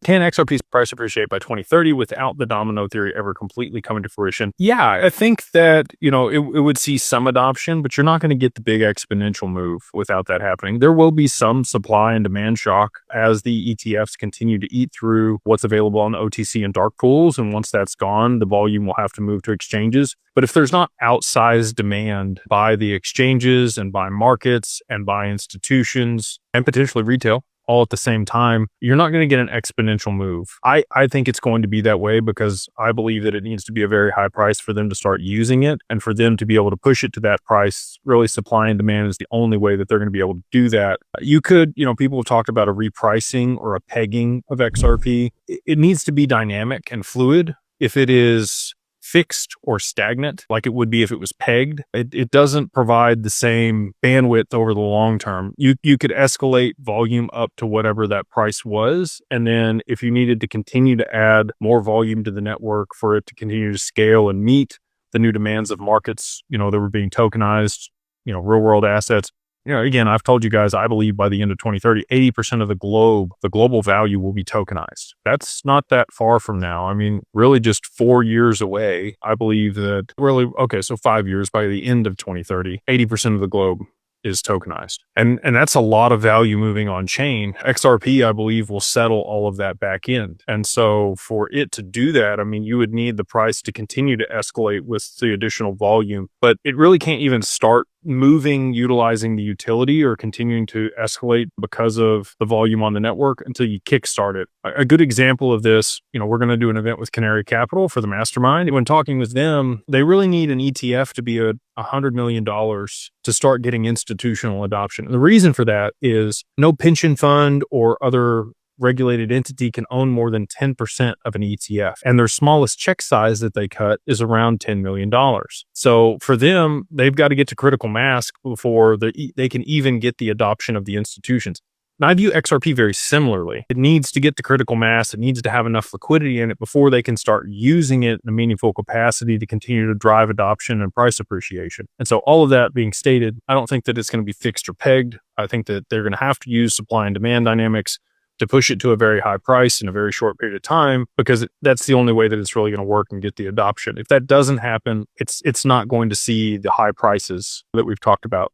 can XRP's price appreciate by 2030 without the domino theory ever completely coming to fruition? Yeah, I think that, it would see some adoption, but you're not going to get the big exponential move without that happening. There will be some supply and demand shock as the ETFs continue to eat through what's available on the OTC and dark pools. And once that's gone, the volume will have to move to exchanges. But if there's not outsized demand by the exchanges and by markets and by institutions and potentially retail all at the same time, you're not going to get an exponential move. I think it's going to be that way because I believe that it needs to be a very high price for them to start using it, and for them to be able to push it to that price. Really, supply and demand is the only way that they're going to be able to do that. You could, people have talked about a repricing or a pegging of XRP. It needs to be dynamic and fluid. If it is fixed or stagnant, like it would be if it was pegged, it doesn't provide the same bandwidth over the long term. You could escalate volume up to whatever that price was, and then if you needed to continue to add more volume to the network for it to continue to scale and meet the new demands of markets, that were being tokenized, real world assets. Again, I've told you guys, I believe by the end of 2030, 80% of the global value will be tokenized. That's not that far from now. Really just 4 years away. I believe that so 5 years, by the end of 2030, 80% of the globe is tokenized. And that's a lot of value moving on chain. XRP, I believe, will settle all of that back end. And so for it to do that, you would need the price to continue to escalate with the additional volume, but it really can't even start moving, utilizing the utility or continuing to escalate because of the volume on the network until you kickstart it. A good example of this, we're going to do an event with Canary Capital for the mastermind. When talking with them, they really need an ETF to be $100 million to start getting institutional adoption. And the reason for that is no pension fund or other regulated entity can own more than 10% of an ETF. And their smallest check size that they cut is around $10 million. So for them, they've got to get to critical mass before they can even get the adoption of the institutions. And I view XRP very similarly. It needs to get to critical mass. It needs to have enough liquidity in it before they can start using it in a meaningful capacity to continue to drive adoption and price appreciation. And so all of that being stated, I don't think that it's going to be fixed or pegged. I think that they're going to have to use supply and demand dynamics to push it to a very high price in a very short period of time, because that's the only way that it's really going to work and get the adoption. If that doesn't happen, it's not going to see the high prices that we've talked about.